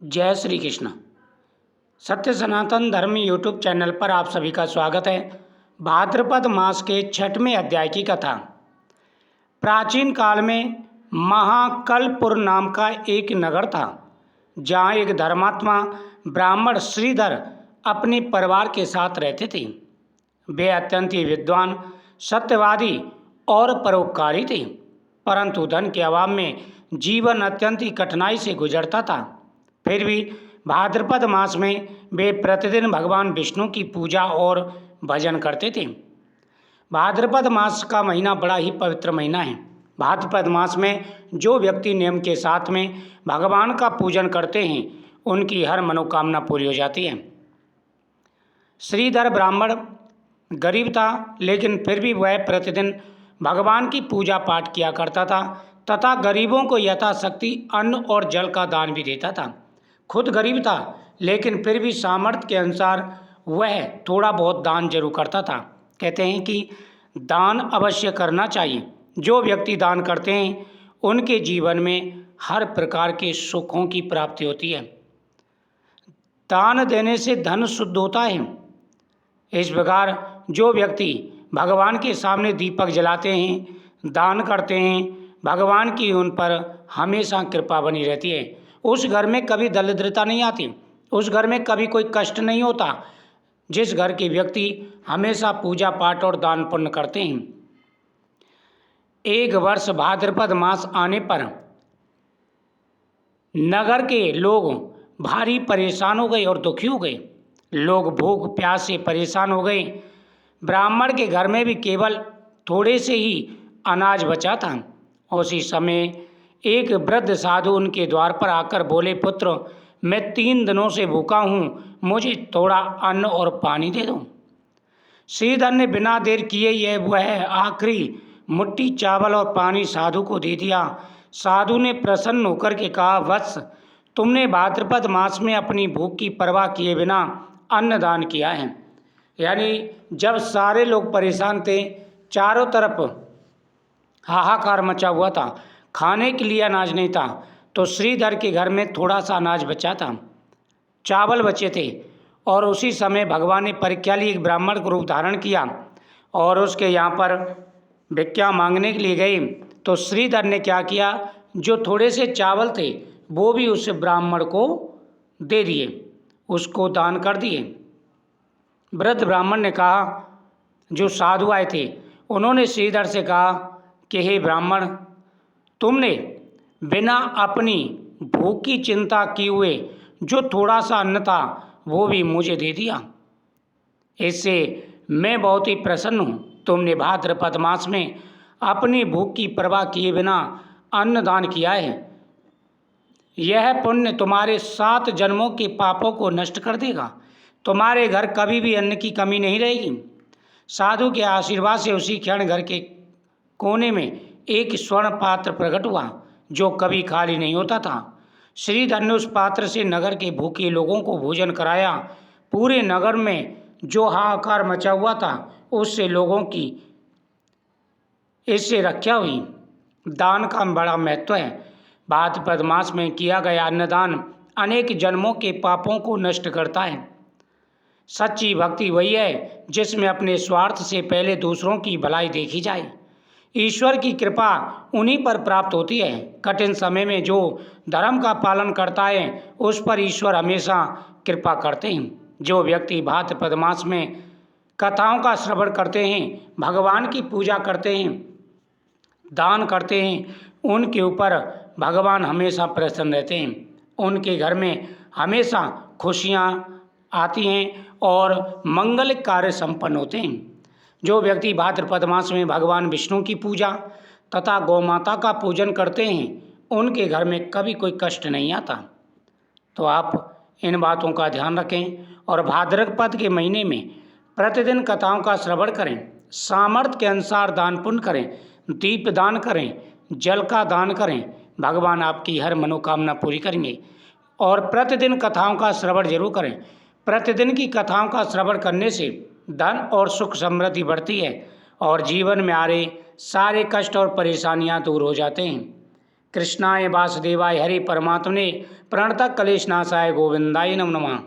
जय श्री कृष्ण। सत्य सनातन धर्म यूट्यूब चैनल पर आप सभी का स्वागत है। भाद्रपद मास के छठवें अध्याय की कथा। प्राचीन काल में महाकलपुर नाम का एक नगर था, जहाँ एक धर्मात्मा ब्राह्मण श्रीधर अपने परिवार के साथ रहते थे। वे अत्यंत ही विद्वान, सत्यवादी और परोपकारी थे, परंतु धन के अभाव में जीवन अत्यंत ही कठिनाई से गुजरता था। फिर भी भाद्रपद मास में वे प्रतिदिन भगवान विष्णु की पूजा और भजन करते थे। भाद्रपद मास का महीना बड़ा ही पवित्र महीना है। भाद्रपद मास में जो व्यक्ति नियम के साथ में भगवान का पूजन करते हैं, उनकी हर मनोकामना पूरी हो जाती है। श्रीधर ब्राह्मण गरीब था, लेकिन फिर भी वह प्रतिदिन भगवान की पूजा पाठ किया करता था तथा गरीबों को यथाशक्ति अन्न और जल का दान भी देता था। खुद गरीब था, लेकिन फिर भी सामर्थ्य के अनुसार वह थोड़ा बहुत दान जरूर करता था। कहते हैं कि दान अवश्य करना चाहिए। जो व्यक्ति दान करते हैं, उनके जीवन में हर प्रकार के सुखों की प्राप्ति होती है। दान देने से धन शुद्ध होता है। इस प्रकार जो व्यक्ति भगवान के सामने दीपक जलाते हैं, दान करते हैं, भगवान की उन पर हमेशा कृपा बनी रहती है। उस घर में कभी दरिद्रता नहीं आती, उस घर में कभी कोई कष्ट नहीं होता। जिस घर के व्यक्ति हमेशा पूजा पाठ और दान पुण्य करते हैं। एक वर्ष भाद्रपद मास आने पर नगर के लोग भारी परेशान हो गए और दुखी हो गए। लोग भूख प्यास से परेशान हो गए। ब्राह्मण के घर में भी केवल थोड़े से ही अनाज बचा था। उसी समय एक वृद्ध साधु उनके द्वार पर आकर बोले, पुत्र, मैं 3 दिनों से भूखा हूँ, मुझे थोड़ा अन्न और पानी दे दो। श्रीधर ने बिना देर किए वह आखिरी मुट्ठी चावल और पानी साधु को दे दिया। साधु ने प्रसन्न होकर के कहा, वत्स, तुमने भाद्रपद मास में अपनी भूख की परवाह किए बिना अन्नदान किया है। यानी जब सारे लोग परेशान थे, चारों तरफ हाहाकार मचा हुआ था, खाने के लिए अनाज नहीं था, तो श्रीधर के घर में थोड़ा सा अनाज बचा था, चावल बचे थे। और उसी समय भगवान ने परीक्षा ली, एक ब्राह्मण को रूप धारण किया और उसके यहाँ पर भिक्षा मांगने के लिए गए। तो श्रीधर ने क्या किया, जो थोड़े से चावल थे वो भी उस ब्राह्मण को दे दिए, उसको दान कर दिए। वृद्ध ब्राह्मण ने कहा, जो साधु आए थे उन्होंने श्रीधर से कहा कि हे ब्राह्मण, तुमने बिना अपनी भूख की चिंता किए हुए जो थोड़ा सा अन्न था वो भी मुझे दे दिया। इससे मैं बहुत ही प्रसन्न हूँ। तुमने भाद्रपद मास में अपनी भूख की परवाह किए बिना अन्नदान किया है। यह पुण्य तुम्हारे 7 जन्मों के पापों को नष्ट कर देगा। तुम्हारे घर कभी भी अन्न की कमी नहीं रहेगी। साधु के आशीर्वाद से उसी क्षण घर के कोने में एक स्वर्ण पात्र प्रकट हुआ, जो कभी खाली नहीं होता था। श्रीधर ने उस पात्र से नगर के भूखे लोगों को भोजन कराया। पूरे नगर में जो हाहाकार मचा हुआ था, उससे लोगों की इससे रक्षा हुई। दान का बड़ा महत्व है। भाद्रपद मास में किया गया अन्नदान अनेक जन्मों के पापों को नष्ट करता है। सच्ची भक्ति वही है जिसमें अपने स्वार्थ से पहले दूसरों की भलाई देखी जाए। ईश्वर की कृपा उन्हीं पर प्राप्त होती है। कठिन समय में जो धर्म का पालन करता है, उस पर ईश्वर हमेशा कृपा करते हैं। जो व्यक्ति भाद्रपद मास में कथाओं का श्रवण करते हैं, भगवान की पूजा करते हैं, दान करते हैं, उनके ऊपर भगवान हमेशा प्रसन्न रहते हैं। उनके घर में हमेशा खुशियाँ आती हैं और मंगल कार्य संपन्न होते हैं। जो व्यक्ति भाद्रपद मास में भगवान विष्णु की पूजा तथा गौ माता का पूजन करते हैं, उनके घर में कभी कोई कष्ट नहीं आता। तो आप इन बातों का ध्यान रखें और भाद्रपद के महीने में प्रतिदिन कथाओं का श्रवण करें, सामर्थ्य के अनुसार दान पुण्य करें, दीप दान करें, जल का दान करें। भगवान आपकी हर मनोकामना पूरी करेंगे। और प्रतिदिन कथाओं का श्रवण जरूर करें। प्रतिदिन की कथाओं का श्रवण करने से धन और सुख समृद्धि बढ़ती है और जीवन में आ रहे सारे कष्ट और परेशानियां दूर हो जाते हैं। कृष्णाय वासुदेवाय हरे परमात्मने प्रणतः क्लेशनाशाय गोविंदाय नमो नमः।